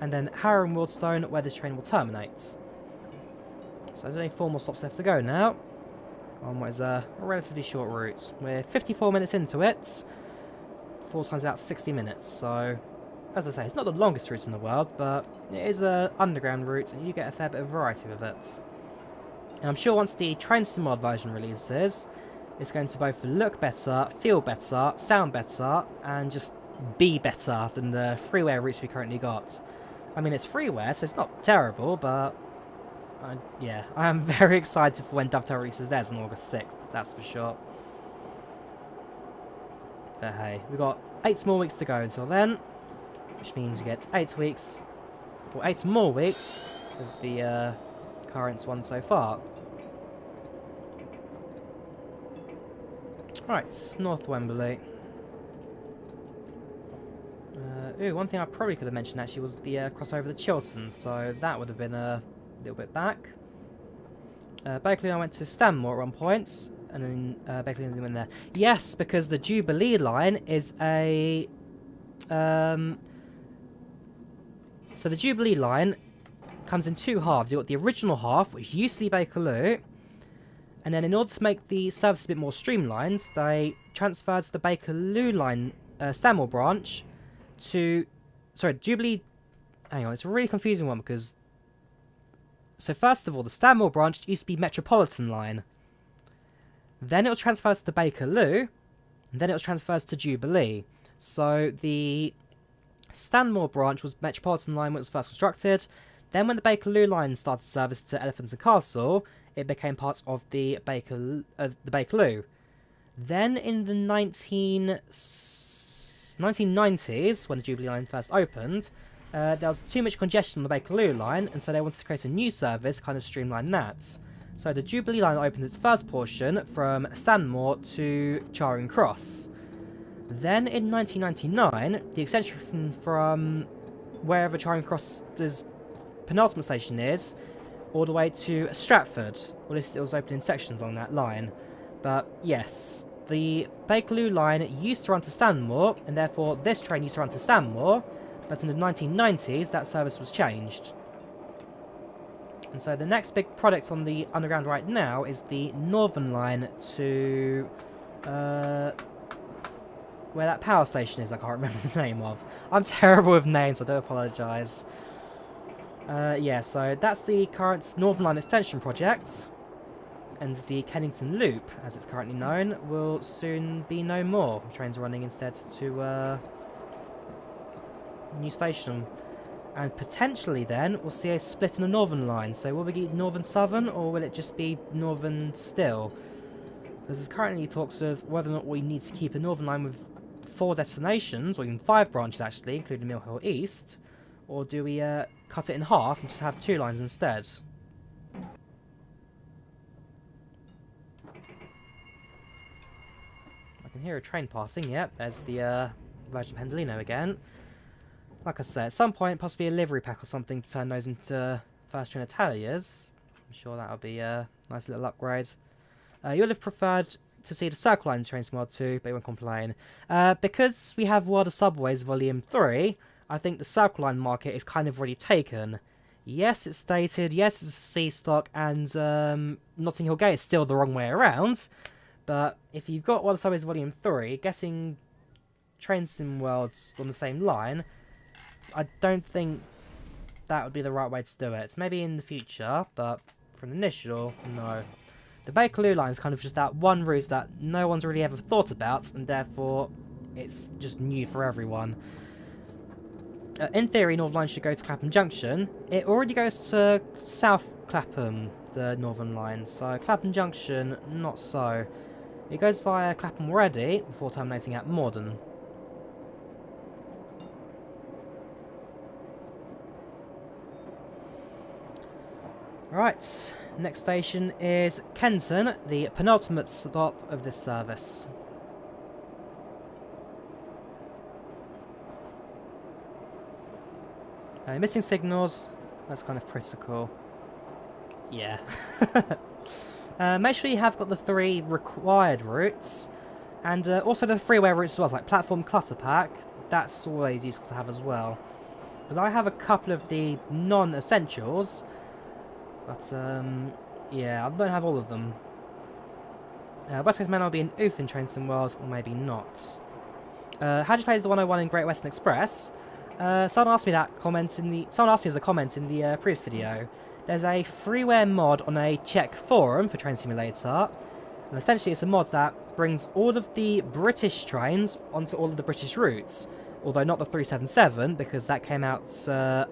and then Harrow and Wealdstone, where this train will terminate. So there's only 4 more stops left to go now, on what is a relatively short route. We're 54 minutes into it, 4 times about 60 minutes, so as I say, it's not the longest route in the world, but it is an underground route, and you get a fair bit of variety with it. And I'm sure once the Train Sim Mod version releases, it's going to both look better, feel better, sound better, and just be better than the freeware routes we currently got. I mean, it's freeware, so it's not terrible, but yeah, I am very excited for when Dovetail releases theirs on August 6th, that's for sure. But hey, we've got 8 more weeks to go until then, which means we get 8 weeks, or 8 more weeks of the current one so far. Right, North Wembley. Ooh, one thing I probably could have mentioned actually was the crossover to Chiltern, so that would have been a little bit back. Bakerloo I went to Stanmore at one point, and then Bakerloo went there. Yes, because the Jubilee line is a... so the Jubilee line comes in 2 halves. You've got the original half, which used to be Bakerloo, and then in order to make the service a bit more streamlined, they transferred the Bakerloo line Stanmore branch to... Sorry, Jubilee... Hang on, it's a really confusing one because... So first of all, the Stanmore branch used to be Metropolitan line. Then it was transferred to Bakerloo, and then it was transferred to Jubilee. So the Stanmore branch was Metropolitan line when it was first constructed. Then when the Bakerloo line started service to Elephant and Castle, it became part of the Bakerloo. Then in the 1990s, when the Jubilee line first opened, there was too much congestion on the Bakerloo line, and so they wanted to create a new service, kind of streamline that. So the Jubilee line opened its first portion from Stanmore to Charing Cross. Then in 1999, the extension from wherever Charing Cross's penultimate station is, all the way to Stratford. Well, at least it was open in sections along that line. But yes, the Bakerloo line used to run to Stanmore, and therefore this train used to run to Stanmore, but in the 1990s that service was changed. And so the next big project on the Underground right now is the Northern Line to... where that power station is, I can't remember the name of. I'm terrible with names, I do apologise. Yeah, so that's the current Northern Line extension project. And the Kennington Loop, as it's currently known, will soon be no more. Trains are running instead to a new station. And potentially then, we'll see a split in the Northern Line. So will we get Northern Southern, or will it just be Northern still? Because there's currently talks of whether or not we need to keep a Northern Line with 4 destinations, or even 5 branches actually, including Mill Hill East, or do we cut it in half and just have 2 lines instead? I can hear a train passing, yep, there's the Virgin Pendolino again. Like I said, at some point, possibly a livery pack or something to turn those into first train Italias. I'm sure that'll be a nice little upgrade. You would have preferred to see the Circle Line Trains Mod 2, but you won't complain. Because we have World of Subways Volume 3, I think the Circle Line market is kind of already taken. Yes, it's stated, yes, it's a C stock, and Notting Hill Gate is still the wrong way around. But if you've got World of Subways Volume 3, getting Train Sim Worlds on the same line, I don't think that would be the right way to do it. Maybe in the future, but for an initial, no. The Bakerloo Line is kind of just that one route that no one's really ever thought about, and therefore it's just new for everyone. In theory, Northern Line should go to Clapham Junction. It already goes to South Clapham, the Northern Line, so Clapham Junction, not so. It goes via Clapham already, before terminating at Morden. Right, next station is Kenton, the penultimate stop of this service. Missing signals, that's kind of critical. Yeah. Make sure you have got the 3 required routes, and also the freeware routes as well, like platform clutter pack. That's always useful to have as well. Because I have a couple of the non-essentials, but yeah, I don't have all of them. West Coast Mainline will be in Uthin Train Sim World, or maybe not. How do you play the 101 in Great Western Express? Someone asked me that comment in the. Someone asked me as a comment in the previous video. There's a freeware mod on a Czech forum for Train Simulator, and essentially it's a mod that brings all of the British trains onto all of the British routes, although not the 377 because that came out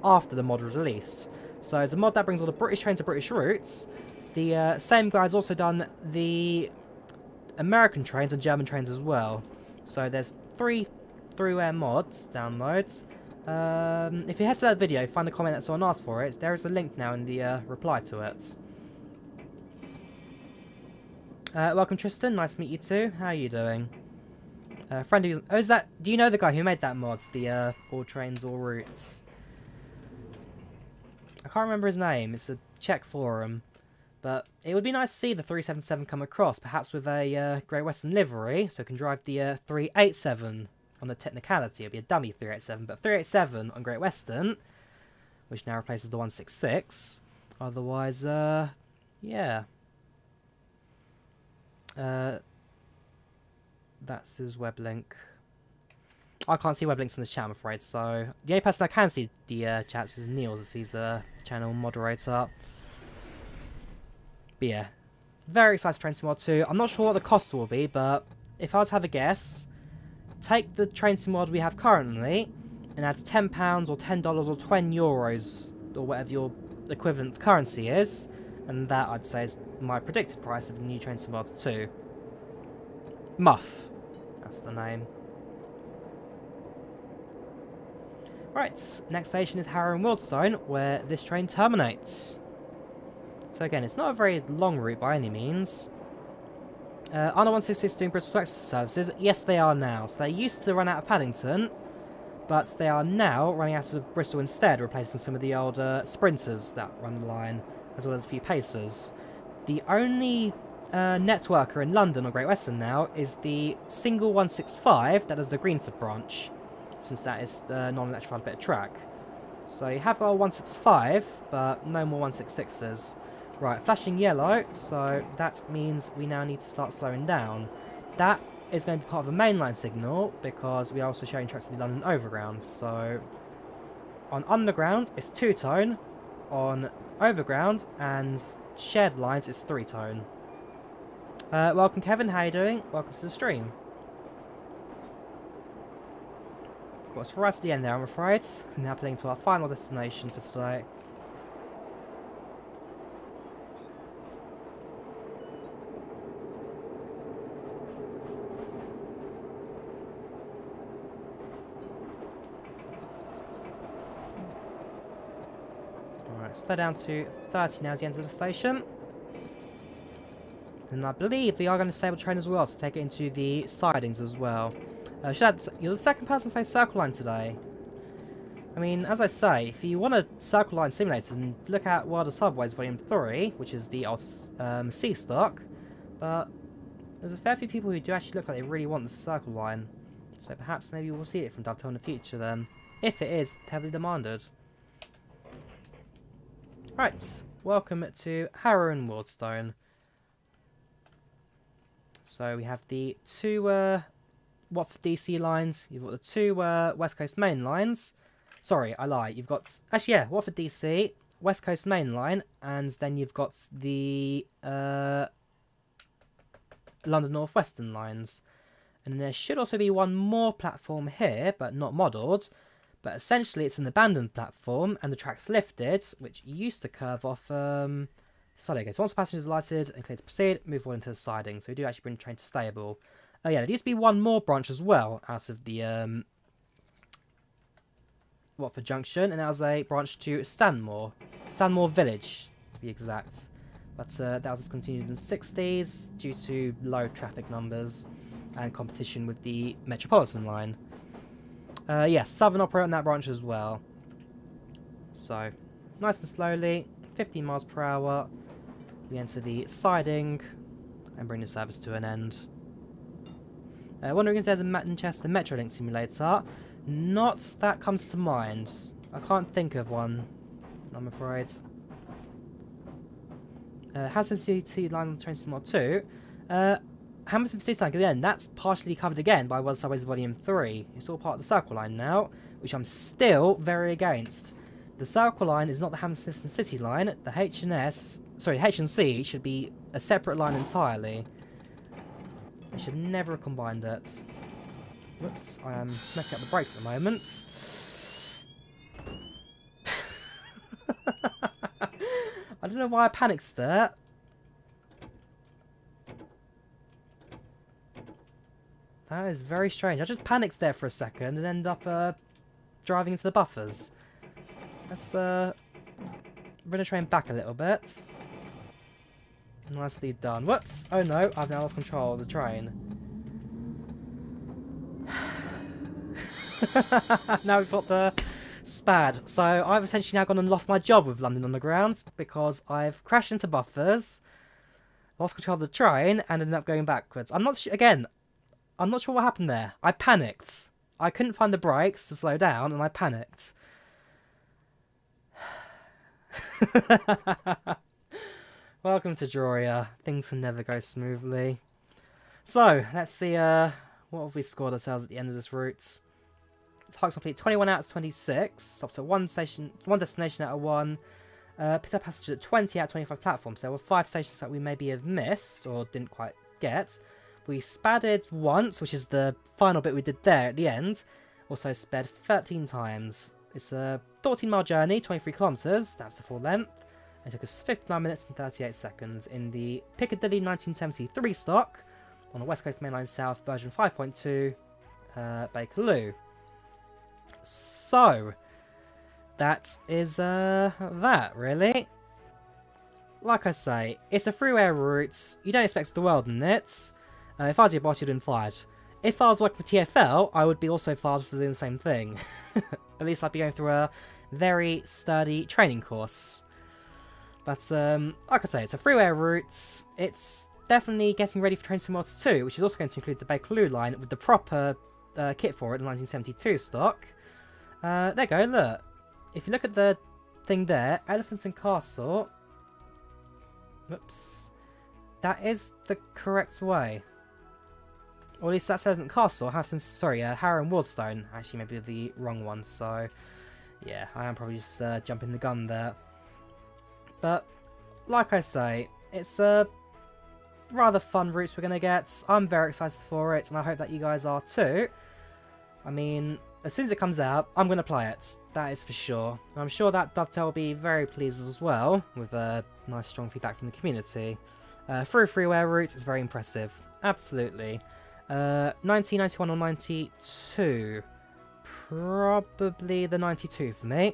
after the mod was released. So it's a mod that brings all the British trains to British routes. The same guy's also done the American trains and German trains as well. So there's 3 freeware mods downloads. If you head to that video, find a comment that someone asked for it. There is a link now in the reply to it. Welcome Tristan, nice to meet you too. How are you doing? Friend who, oh, is that? Do you know the guy who made that mod? The all trains, all routes. I can't remember his name. It's a Czech forum, but it would be nice to see the 377 come across, perhaps with a Great Western livery, so it can drive the 387. On the technicality, it'll be a dummy 387, but 387 on Great Western, which now replaces the 166. Otherwise, yeah. That's his web link. I can't see web links in this chat, I'm afraid, so the only person I can see the chats is Niels, as he's a channel moderator. But yeah, very excited for Train Sim World 2. I'm not sure what the cost will be, but if I was to have a guess, take the Train Sim World we have currently and add £10 or $10 or €20 or whatever your equivalent currency is, and that I'd say is my predicted price of the new Train Sim World 2. Muff, that's the name. Right, next station is Harrow and Wealdstone, where this train terminates. So again, it's not a very long route by any means. Are 166 doing Bristol to Exeter services? Yes, they are now. So they used to run out of Paddington, but they are now running out of Bristol instead, replacing some of the old sprinters that run the line, as well as a few pacers. The only networker in London or Great Western now is the single 165 that does the Greenford branch, since that is the non-electrified bit of track. So you have got a 165, but no more 166s. Right, flashing yellow, so that means we now need to start slowing down. That is going to be part of a mainline signal, because we are also sharing tracks with the London Overground. So on Underground, it's 2-tone. On Overground and shared lines, it's 3-tone. Welcome Kevin, how are you doing? Welcome to the stream. Of course, we're right at the end there, I'm afraid. Now playing to our final destination for today. Alright, slow down to 30 now as the end of the station. And I believe we are going to stable train as well to take it into the sidings as well. You're the second person to say Circle Line today. I mean, as I say, if you want a Circle Line simulator, then look at World of Subways Volume 3, which is the old C stock. But there's a fair few people who do actually look like they really want the Circle Line. So perhaps maybe we'll see it from Dovetail in the future then, if it is heavily demanded. Right, welcome to Harrow and Wealdstone. So we have the 2 Watford DC lines, you've got the 2 West Coast Main lines. Sorry, I lie. You've got, actually yeah, Watford DC, West Coast Main Line, and then you've got the London North Western lines. And there should also be one more platform here, but not modelled. But essentially it's an abandoned platform, and the track's lifted, which used to curve off... So there goes. Once passengers are lighted and clear to proceed, move on into the siding. So we do actually bring the train to stable. Oh yeah, there used to be one more branch as well out of the Watford Junction, and that was a branch to Stanmore Village to be exact. But that was discontinued in the 60s due to low traffic numbers and competition with the Metropolitan line. Yes, Southern operate on that branch as well. So nice and slowly, 15 miles per hour, we enter the siding and bring the service to an end. Wondering if there's a Manchester Metrolink simulator. Not that comes to mind. I can't think of one, I'm afraid. Hammersmith City Line on Train Simulator 2. Hammersmith City Line, again, that's partially covered again by World Subways Volume 3. It's all part of the Circle Line now, which I'm still very against. The Circle Line is not the Hammersmith City Line. The H&C should be a separate line entirely. I should never have combined it. Whoops, I am messing up the brakes at the moment. I don't know why I panicked there. That is very strange. I just panicked there for a second and ended up driving into the buffers. Let's bring the train back a little bit. Nicely done. Whoops! Oh no, I've now lost control of the train. Now we've got the SPAD. So I've essentially now gone and lost my job with London Underground because I've crashed into buffers, lost control of the train, and ended up going backwards. I'm not sure, again, I'm not sure what happened there. I panicked. I couldn't find the brakes to slow down, and I panicked. Welcome to Drawyah. Things can never go smoothly. So, let's see what have we scored ourselves at the end of this route. Parks complete 21 out of 26. Stops at one destination out of 1. Picked up passengers at 20 out of 25 platforms. There were 5 stations that we maybe have missed or didn't quite get. We spadded once, which is the final bit we did there at the end. Also sped 13 times. It's a 14-mile journey, 23 kilometres. That's the full length. It took us 59 minutes and 38 seconds in the Piccadilly 1973 stock on the West Coast Mainline South version 5.2 Bakerloo. So, that is that, really. Like I say, it's a freeware route. You don't expect the world in it. If I was your boss, you'd have been fired. If I was working for TfL, I would be also fired for doing the same thing. At least I'd be going through a very sturdy training course. But, like I say, it's a freeware route. It's definitely getting ready for Train Simulator 2, which is also going to include the Bakerloo Line with the proper kit for it in 1972 stock. There you go, look. If you look at the thing there, Elephant and Castle. Whoops. That is the correct way. Or at least that's Elephant Castle. I have some, sorry, Harrow and Wealdstone actually maybe the wrong ones, so yeah, I am probably just jumping the gun there. But, like I say, it's a rather fun route we're going to get. I'm very excited for it, and I hope that you guys are too. I mean, as soon as it comes out, I'm going to play it. That is for sure. And I'm sure that Dovetail will be very pleased as well, with nice strong feedback from the community. Through freeware route, it's very impressive. Absolutely. 1991 or 92? Probably the 92 for me.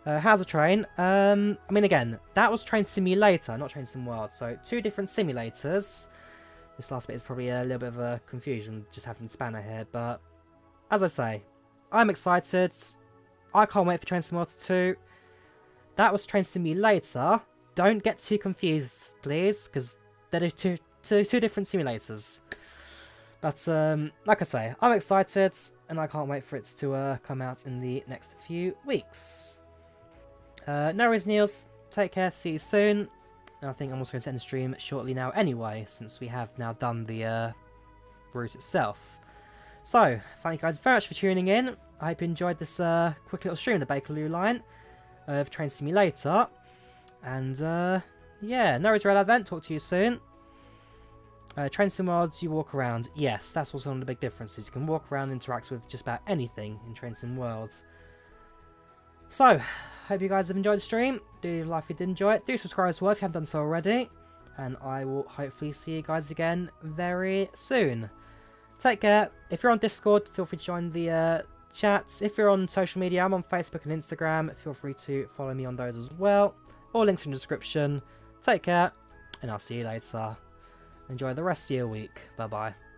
How's the train? I mean, again, that was Train Simulator, not Train Sim World. So, 2 different simulators. This last bit is probably a little bit of a confusion, just having spanner here. But, as I say, I'm excited. I can't wait for Train Simulator 2. That was Train Simulator. Don't get too confused, please, because they're two different simulators. But, like I say, I'm excited, and I can't wait for it to come out in the next few weeks. No worries, Niels. Take care. See you soon. And I think I'm also going to end the stream shortly now anyway, since we have now done the route itself. So, thank you guys very much for tuning in. I hope you enjoyed this quick little stream of the Bakerloo Line of Train Simulator. And, yeah, no worries, Red Advent. Talk to you soon. Train Sim Worlds, you walk around. Yes, that's also one of the big differences. You can walk around and interact with just about anything in Train Sim Worlds. So, hope you guys have enjoyed the stream. Do like if you did enjoy it. Do subscribe as well if you haven't done so already. And I will hopefully see you guys again very soon. Take care. If you're on Discord, feel free to join the chats. If you're on social media, I'm on Facebook and Instagram. Feel free to follow me on those as well. All links in the description. Take care, and I'll see you later. Enjoy the rest of your week. Bye bye.